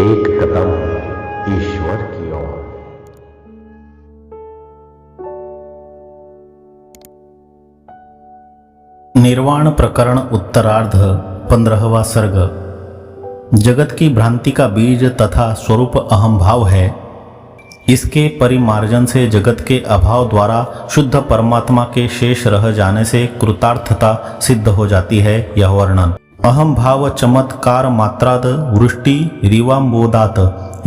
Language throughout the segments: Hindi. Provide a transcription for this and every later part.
एक कदम ईश्वर की ओर। निर्वाण प्रकरण उत्तरार्ध 15वां सर्ग। जगत की भ्रांति का बीज तथा स्वरूप अहम भाव है। इसके परिमार्जन से जगत के अभाव द्वारा शुद्ध परमात्मा के शेष रह जाने से कृतार्थता सिद्ध हो जाती है। यह वर्णन अहम भाव चमत्कार मात्राद वृष्टि रीवाम्बोदात,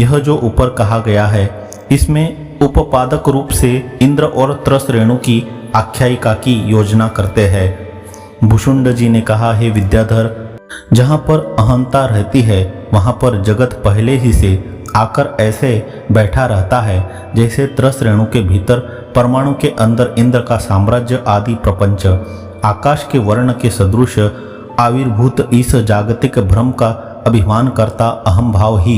यह जो ऊपर कहा गया है इसमें उपपादक रूप से इंद्र और त्रस रेणु की आख्यायिका की योजना करते हैं। भुषुंड जी ने कहा, हे विद्याधर, जहाँ पर अहंता रहती है वहाँ पर जगत पहले ही से आकर ऐसे बैठा रहता है जैसे त्रस रेणु के भीतर परमाणु के अंदर इंद्र का साम्राज्य आदि प्रपंच आकाश के वर्ण के सदृश आविर्भूत इस जागतिक भ्रम का अभिमान करता अहम भाव ही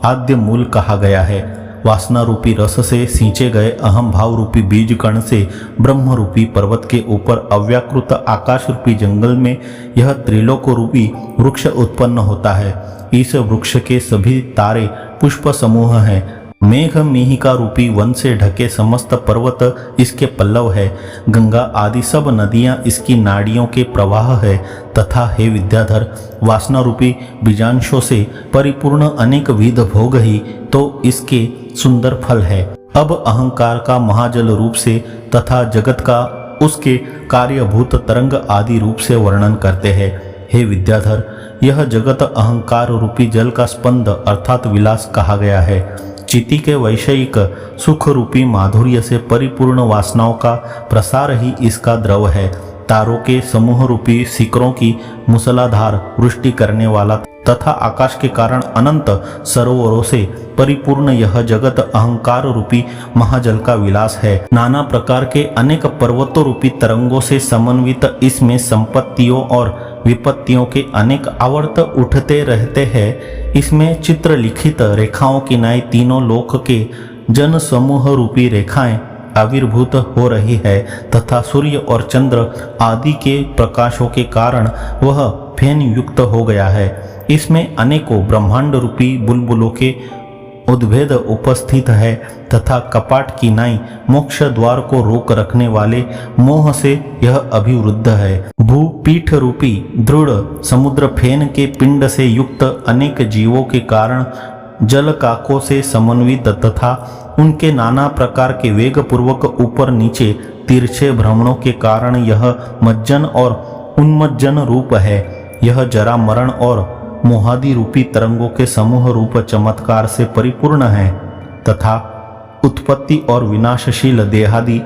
आद्य मूल कहा गया है। वासना रूपी रस से सींचे गए अहम भाव रूपी बीज कण से ब्रह्म रूपी पर्वत के ऊपर अव्याकृत आकाश रूपी जंगल में यह त्रिलोक रूपी वृक्ष उत्पन्न होता है। इस वृक्ष के सभी तारे पुष्प समूह हैं। मेघ मिहिका रूपी वन से ढके समस्त पर्वत इसके पल्लव है। गंगा आदि सब नदियां इसकी नाड़ियों के प्रवाह है। तथा हे विद्याधर, वासना रूपी बीजांशों से परिपूर्ण अनेक विध भोग ही तो इसके सुंदर फल है। अब अहंकार का महाजल रूप से तथा जगत का उसके कार्यभूत तरंग आदि रूप से वर्णन करते हैं। हे विद्याधर, यह जगत अहंकार रूपी जल का स्पंद अर्थात विलास कहा गया है। चिति के वैषयिक सुख रूपी माधुर्य से परिपूर्ण वासनाओं का प्रसार ही इसका द्रव है। तारों के समूह रूपी शिखरों की मूसलाधार वृष्टि करने वाला तथा आकाश के कारण अनंत सरोवरों से परिपूर्ण यह जगत अहंकार रूपी महाजल का विलास है। नाना प्रकार के अनेक पर्वतों रूपी तरंगों से समन्वित इसमें संपत्तियों और विपत्तियों के अनेक आवर्त उठते रहते हैं। इसमें चित्र लिखित रेखाओं की नाई तीनों लोक के जन समूह रूपी रेखाएं आविर्भूत हो रही है तथा सूर्य और चंद्र आदि के प्रकाशों के कारण वह फेन युक्त हो गया है। इसमें अनेकों ब्रह्मांड रूपी बुलबुलों के उद्भेद उपस्थित है तथा कपाट की नाई मोक्ष द्वार को रोक रखने वाले मोह से यह अभिवृद्ध है। भूपीठ रूपी दृढ़ समुद्र फेन के पिंड से युक्त अनेक जीवों के कारण जल काकों से समन्वित तथा उनके नाना प्रकार के वेग पूर्वक ऊपर नीचे तिरछे भ्रमणों के कारण यह मज्जन और उन्मज्जन रूप है। यह जरा मरण और मोहादि रूपी तरंगों के समूह रूप चमत्कार से परिपूर्ण है तथा उत्पत्ति और विनाशशील देहादि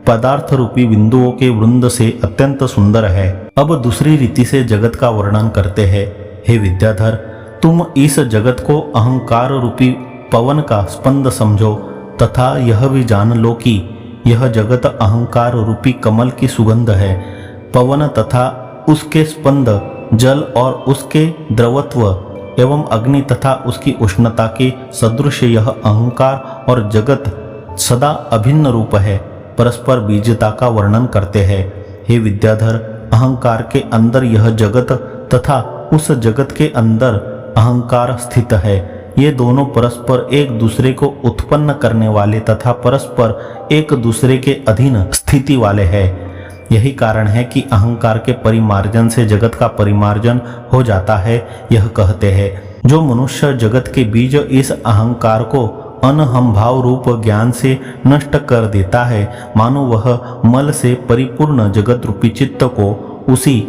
पदार्थ रूपी बिंदुओं के वृंद से अत्यंत सुंदर है। अब दूसरी रीति से जगत का वर्णन करते हैं। हे विद्याधर, तुम इस जगत को अहंकार रूपी पवन का स्पंद समझो तथा यह भी जान लो कि यह जगत अहंकार रूपी कमल की सुगंध है। पवन तथा उसके स्पंद, जल और उसके द्रवत्व एवं अग्नि तथा उसकी उष्णता के सदृश यह अहंकार और जगत सदा अभिन्न रूप है, परस्पर बीजता का वर्णन करते हैं। हे विद्याधर, अहंकार के अंदर यह जगत तथा उस जगत के अंदर अहंकार स्थित है। ये दोनों परस्पर एक दूसरे को उत्पन्न करने वाले तथा परस्पर एक दूसरे के अधीन स्थिति वाले हैं। यही कारण है कि अहंकार के परिमार्जन से जगत का परिमार्जन हो जाता है। यह कहते हैं, जो मनुष्य जगत के बीज इस अहंकार को अनहम भाव रूप ज्ञान से नष्ट कर देता है, मानो वह मल से परिपूर्ण जगत रूपी चित्त को उसी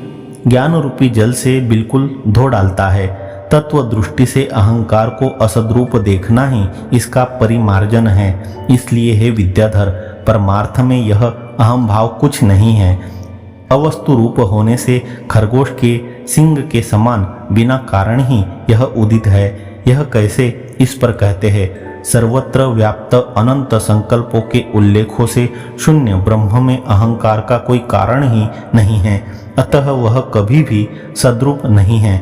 ज्ञान रूपी जल से बिल्कुल धो डालता है। तत्व दृष्टि से अहंकार को असद्रूप देखना ही इसका परिमार्जन है। इसलिए हे विद्याधर, परमार्थ में यह अहम भाव कुछ नहीं है। अवस्तु रूप होने से खरगोश के सिंग के समान बिना कारण ही यह उदित है। यह कैसे, इस पर कहते हैं, सर्वत्र व्याप्त अनंत संकल्पों के उल्लेखों से शून्य ब्रह्म में अहंकार का कोई कारण ही नहीं है, अतः वह कभी भी सद्रूप नहीं है।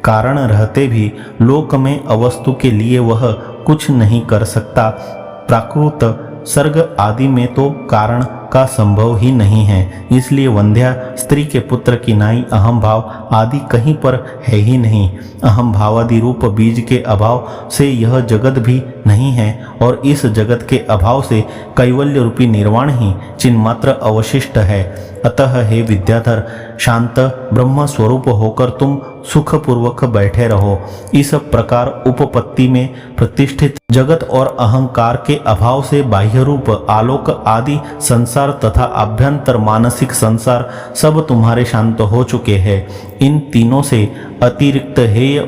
कारण रहते भी लोक में अवस्तु के लिए वह कुछ नहीं कर सकता। प्राकृत सर्ग आदि में तो कारण का संभव ही नहीं है। इसलिए वंध्या स्त्री के पुत्र की नाई अहम भाव आदि कहीं पर है ही नहीं। अहम भावादि रूप बीज के अभाव से यह जगत भी नहीं है और इस जगत के अभाव से कैवल्य रूपी निर्वाण ही चिन्मात्र अवशिष्ट है। अतः हे विद्याधर, शांत ब्रह्म स्वरूप होकर तुम सुखपूर्वक बैठे रहो। इस प्रकार उपपत्ति में प्रतिष्ठित जगत और अहंकार के अभाव से बाह्य रूप आलोक आदि संसार तथा आभ्यंतर मानसिक संसार सब तुम्हारे शांत हो चुके हैं। इन तीनों से अतिरिक्त हेय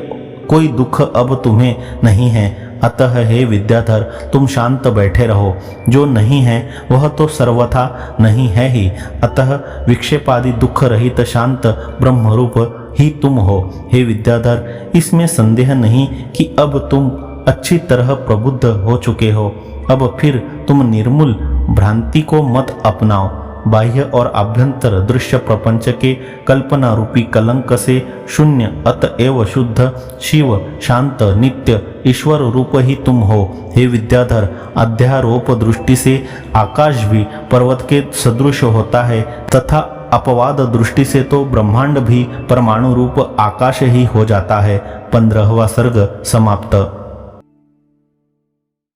कोई दुख अब तुम्हें नहीं है। अतः हे विद्याधर, तुम शांत बैठे रहो। जो नहीं है वह तो सर्वथा नहीं है ही। अतः विक्षेपादि दुख रहित शांत ब्रह्मरूप ही तुम हो। हे विद्याधर, इसमें संदेह नहीं कि अब तुम अच्छी तरह प्रबुद्ध हो चुके हो। अब फिर तुम निर्मूल भ्रांति को मत अपनाओ। बाह्य और आभ्यंतर दृश्य प्रपंच के कल्पना रूपी कलंक से शून्य अतएव शुद्ध शिव शांत नित्य ईश्वर रूप ही तुम हो। हे विद्याधर, अध्यारोप दृष्टि से आकाश भी पर्वत के सदृश होता है तथा अपवाद दृष्टि से तो ब्रह्मांड भी परमाणु रूप आकाश ही हो जाता है। 15वां सर्ग समाप्त।